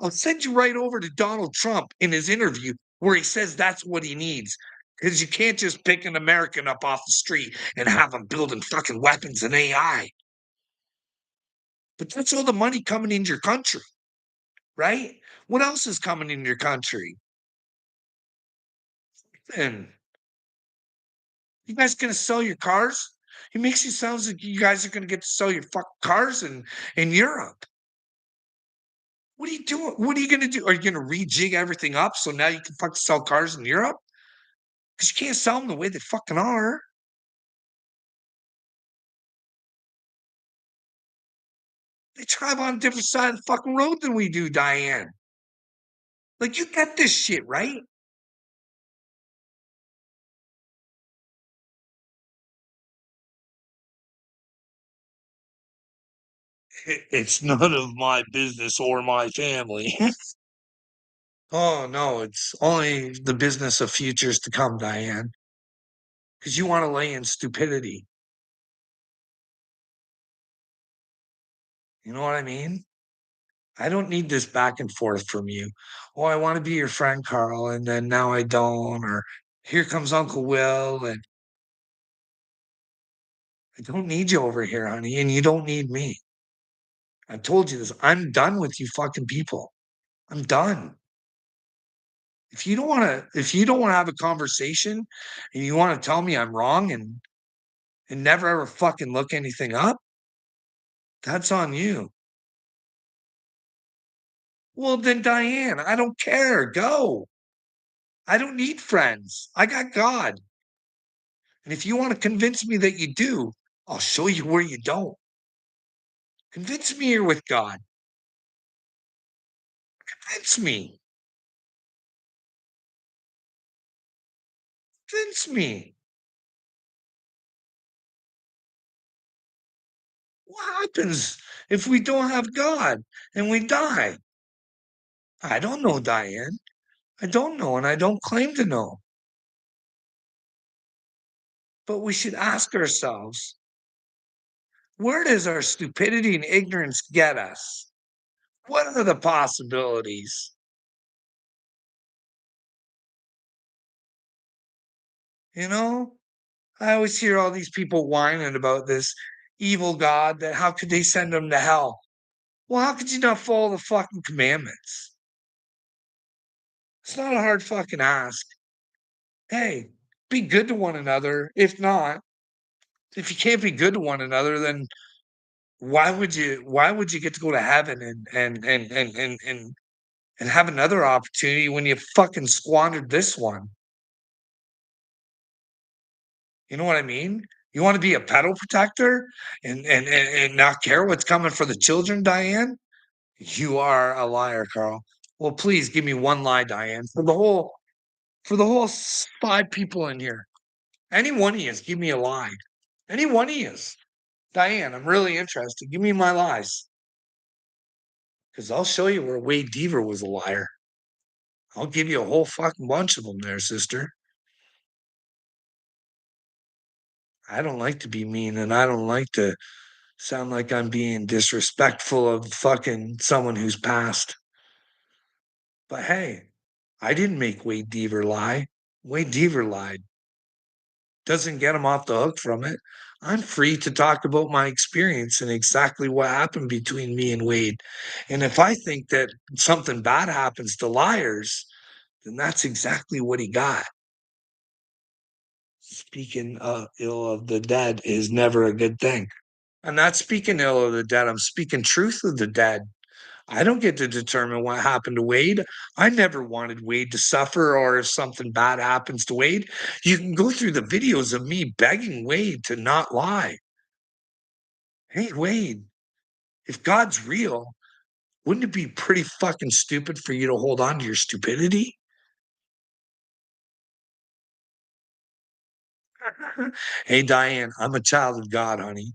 I'll send you right over to Donald Trump in his interview where he says that's what he needs. Because you can't just pick an American up off the street and have them building fucking weapons and AI. But that's all the money coming into your country, right? What else is coming into your country? And you guys gonna sell your cars? It makes you sound like you guys are gonna get to sell your fucking cars in Europe. What are you doing? What are you gonna do? Are you gonna rejig everything up so now you can fucking sell cars in Europe? Because you can't sell them the way they fucking are. They drive on a different side of the fucking road than we do, Diane. Like you get this shit, right? It's none of my business or my family. Oh no, it's only the business of futures to come, Diane. Because you want to lay in stupidity. You know what I mean? I don't need this back and forth from you. Oh, I want to be your friend, Carl, and then now I don't. Or here comes Uncle Will, and I don't need you over here, honey, and you don't need me. I've told you this. I'm done with you fucking people. I'm done. If you don't want to have a conversation and you want to tell me I'm wrong and never ever fucking look anything up, that's on you. Well, then, Diane, I don't care. Go. I don't need friends. I got God. And if you want to convince me that you do, I'll show you where you don't. Convince me you're with God. Convince me. Convince me. What happens if we don't have God and we die? I don't know, Diane. I don't know, and I don't claim to know. But we should ask ourselves, where does our stupidity and ignorance get us? What are the possibilities? You know, I always hear all these people whining about this evil God that how could they send them to hell? Well, how could you not follow the fucking commandments? It's not a hard fucking ask. Hey, be good to one another. If not, if you can't be good to one another, then why would you get to go to heaven and and have another opportunity when you fucking squandered this one. You know what I mean? You want to be a pedal protector and not care what's coming for the children, Diane? You are a liar, Carl. Well, please give me one lie, Diane, for the whole 5 people in here. Any one of you, give me a lie. Any one of you, Diane. I'm really interested. Give me my lies, because I'll show you where Wade Deaver was a liar. I'll give you a whole fucking bunch of them, there, sister. I don't like to be mean, and I don't like to sound like I'm being disrespectful of fucking someone who's passed. But hey, I didn't make Wade Deaver lie. Wade Deaver lied. Doesn't get him off the hook from it. I'm free to talk about my experience and exactly what happened between me and Wade. And if I think that something bad happens to liars, then that's exactly what he got. Speaking ill of the dead is never a good thing. I'm not speaking ill of the dead. I'm speaking truth of the dead. I don't get to determine what happened to Wade. I never wanted Wade to suffer, or if something bad happens to Wade, you can go through the videos of me begging Wade to not lie. Hey, Wade, if God's real, wouldn't it be pretty fucking stupid for you to hold on to your stupidity? Hey, Diane, I'm a child of God, honey.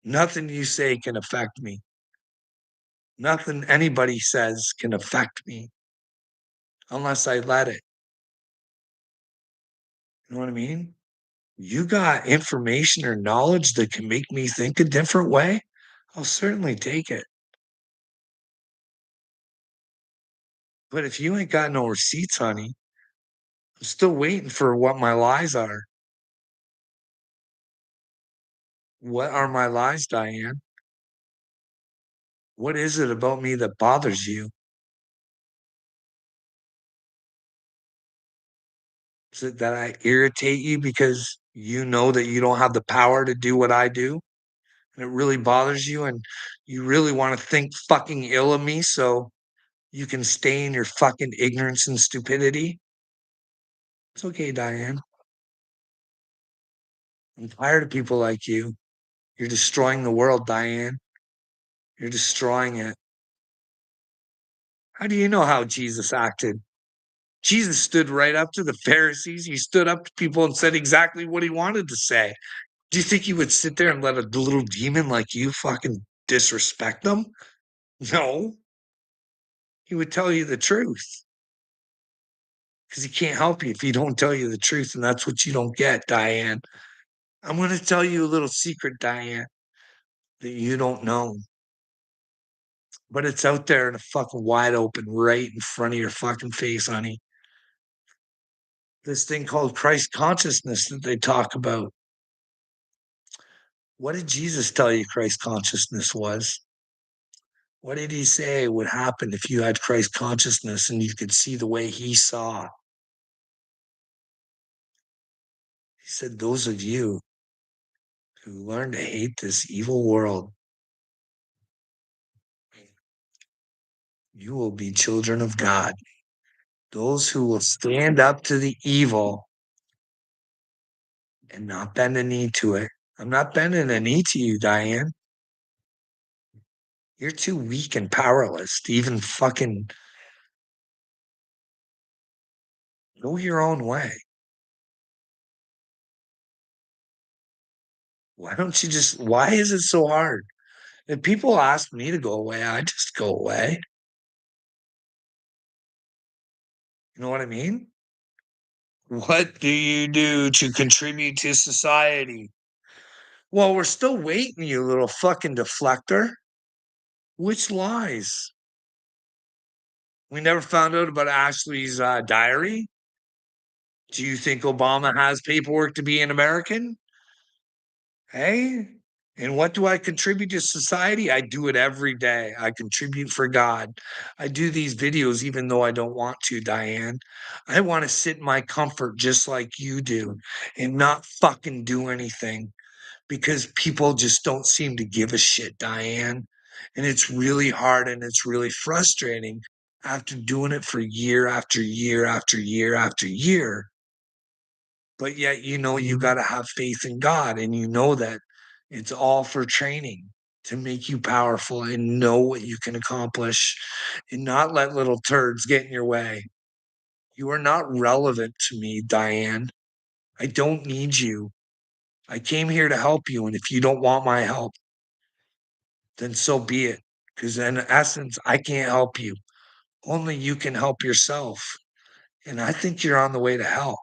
Nothing you say can affect me. Nothing anybody says can affect me unless I let it. You know what I mean? You got information or knowledge that can make me think a different way? I'll certainly take it. But if you ain't got no receipts, honey, I'm still waiting for what my lies are. What are my lies, Diane? What is it about me that bothers you? Is it that I irritate you because you know that you don't have the power to do what I do? And it really bothers you, and you really want to think fucking ill of me so you can stay in your fucking ignorance and stupidity? It's okay, Diane. I'm tired of people like you. You're destroying the world, Diane. You're destroying it. How do you know how Jesus acted? Jesus stood right up to the Pharisees. He stood up to people and said exactly what he wanted to say. Do you think he would sit there and let a little demon like you fucking disrespect them? No, he would tell you the truth, because he can't help you if he don't tell you the truth, and that's what you don't get, Diane. I'm going to tell you a little secret, Diane, that you don't know, but it's out there in a fucking wide open right in front of your fucking face, honey. This thing called Christ consciousness that they talk about. What did Jesus tell you Christ consciousness was? What did he say would happen if you had Christ consciousness and you could see the way he saw? He said, those of you who learn to hate this evil world, you will be children of God. Those who will stand up to the evil and not bend a knee to it. I'm not bending a knee to you, Diane. You're too weak and powerless to even fucking go your own way. Why is it so hard? If people ask me to go away, I just go away. You know what I mean? What do you do to contribute to society? Well, we're still waiting, you little fucking deflector. Which lies? We never found out about Ashley's diary. Do you think Obama has paperwork to be an American? Hey, and what do I contribute to society? I do it every day. I contribute for God. I do these videos even though I don't want to, Diane. I want to sit in my comfort just like you do and not fucking do anything, because people just don't seem to give a shit, Diane. And it's really hard and it's really frustrating. after doing it for year after year after year after year. But yet, you got to have faith in God, and you know that it's all for training to make you powerful and know what you can accomplish and not let little turds get in your way. You are not relevant to me, Diane. I don't need you. I came here to help you. And if you don't want my help, then so be it. Because in essence, I can't help you. Only you can help yourself. And I think you're on the way to hell.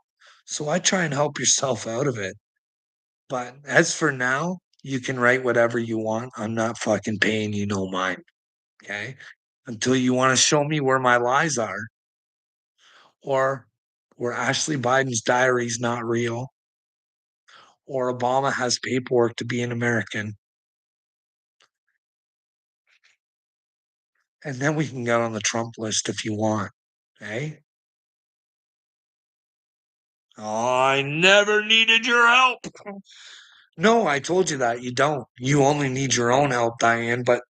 So I try and help yourself out of it. But as for now, you can write whatever you want. I'm not fucking paying you no mind. Okay. Until you want to show me where my lies are or where Ashley Biden's diary is not real or Obama has paperwork to be an American. And then we can get on the Trump list if you want. Okay. Oh, I never needed your help. No, I told you that. You don't. You only need your own help, Diane. But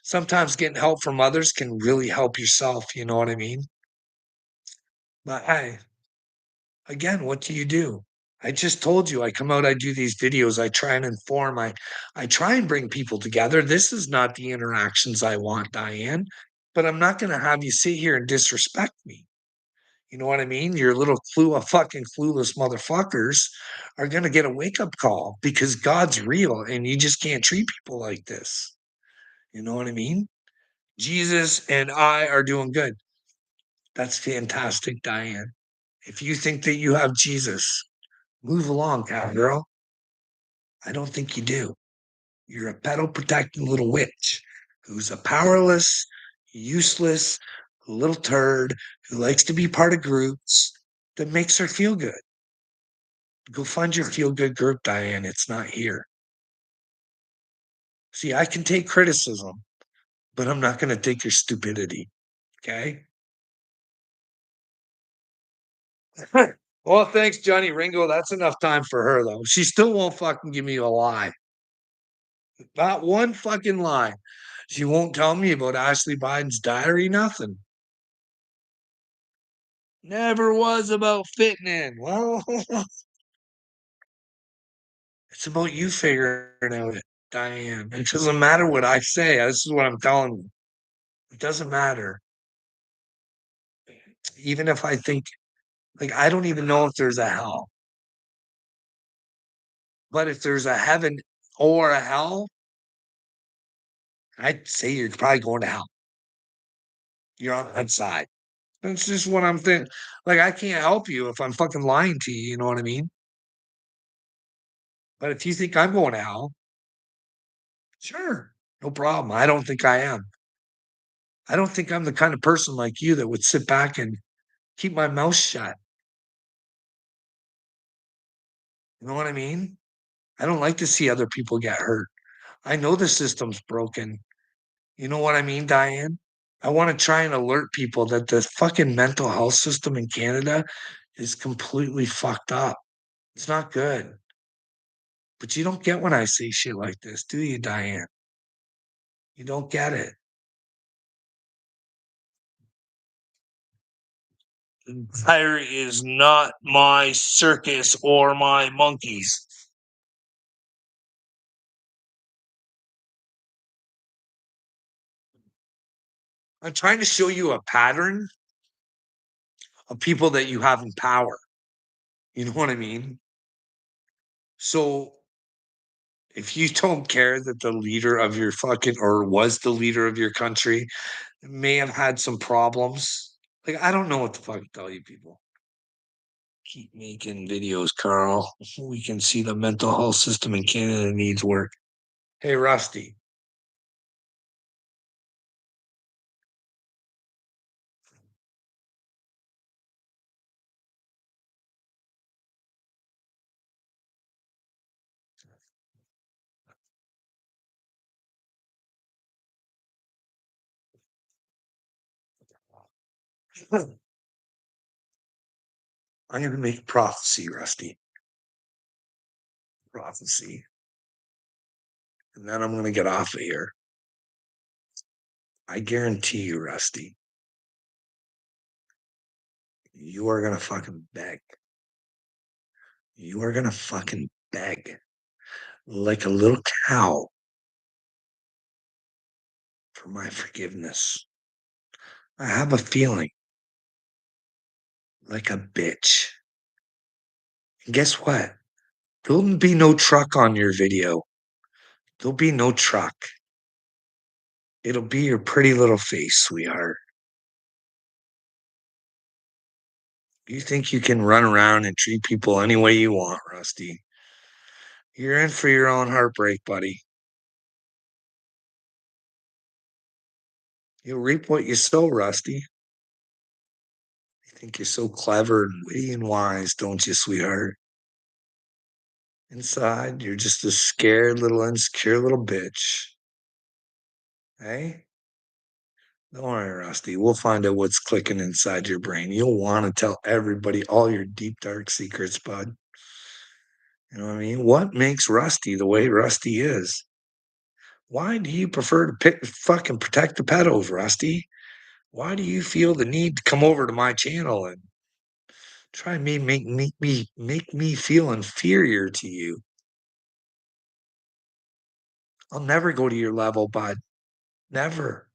sometimes getting help from others can really help yourself. You know what I mean? But hey, again, what do you do? I just told you I come out, I do these videos, I try and inform, I try and bring people together. This is not the interactions I want, Diane, but I'm not gonna have you sit here and disrespect me. You know what I mean? Your little fucking clueless motherfuckers are gonna get a wake-up call because God's real and you just can't treat people like this. You know what I mean? Jesus and I are doing good. That's fantastic, Diane. If you think that you have Jesus, move along, cowgirl. I don't think you do. You're a pedal protecting little witch who's a powerless, useless little turd who likes to be part of groups that makes her feel good. Go find your feel good group, Diane. It's not here. See, I can take criticism, but I'm not going to take your stupidity. Okay. Well, thanks, Johnny Ringo. That's enough time for her, though. She still won't fucking give me a lie. Not one fucking lie. She won't tell me about Ashley Biden's diary, nothing. Never was about fitting in. Well, it's about you figuring out it, Diane. It doesn't matter what I say. This is what I'm telling you. It doesn't matter. Even if I think, like, I don't even know if there's a hell. But if there's a heaven or a hell, I'd say you're probably going to hell. You're on that side. That's just what I'm thinking. Like, I can't help you if I'm fucking lying to you. You know what I mean? But if you think I'm going to hell, sure, no problem. I don't think I am. I don't think I'm the kind of person like you that would sit back and keep my mouth shut. You know what I mean? I don't like to see other people get hurt. I know the system's broken. You know what I mean, Diane? I want to try and alert people that the fucking mental health system in Canada is completely fucked up. It's not good. But you don't get when I say shit like this, do you, Diane? You don't get it. Fire is not my circus or my monkeys. I'm trying to show you a pattern of people that you have in power. You know what I mean? So if you don't care that the leader of your fucking or was the leader of your country may have had some problems, like I don't know what the fuck to tell you people. Keep making videos, Carl. We can see the mental health system in Canada needs work. Hey, Rusty. I'm going to make prophecy, Rusty. Prophecy. And then I'm going to get off of here. I guarantee you, Rusty. You are gonna fucking beg. You are gonna fucking beg like a little cow for my forgiveness. I have a feeling like a bitch. And guess what? There'll be no truck on your video. There'll be no truck. It'll be your pretty little face, sweetheart. You think you can run around and treat people any way you want, Rusty. You're in for your own heartbreak, buddy. You'll reap what you sow, Rusty. You think you're so clever and witty and wise, don't you, sweetheart? Inside, you're just a scared little insecure little bitch. Hey? Don't worry, Rusty. We'll find out what's clicking inside your brain. You'll want to tell everybody all your deep, dark secrets, bud. You know what I mean? What makes Rusty the way Rusty is? Why do you prefer to fucking protect the pedos, Rusty? Why do you feel the need to come over to my channel and try and make me feel inferior to you? I'll never go to your level, bud. Never.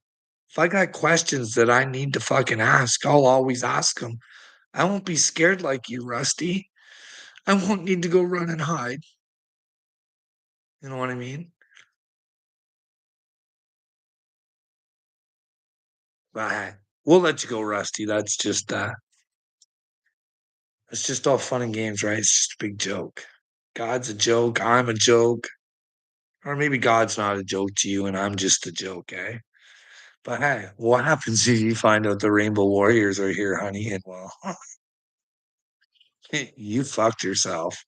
If I got questions that I need to fucking ask, I'll always ask them. I won't be scared like you, Rusty. I won't need to go run and hide. You know what I mean? But we'll let you go, Rusty. It's just all fun and games, right? It's just a big joke. God's a joke. I'm a joke. Or maybe God's not a joke to you and I'm just a joke, eh? But hey, what happens if you find out the Rainbow Warriors are here, honey? And well, you fucked yourself.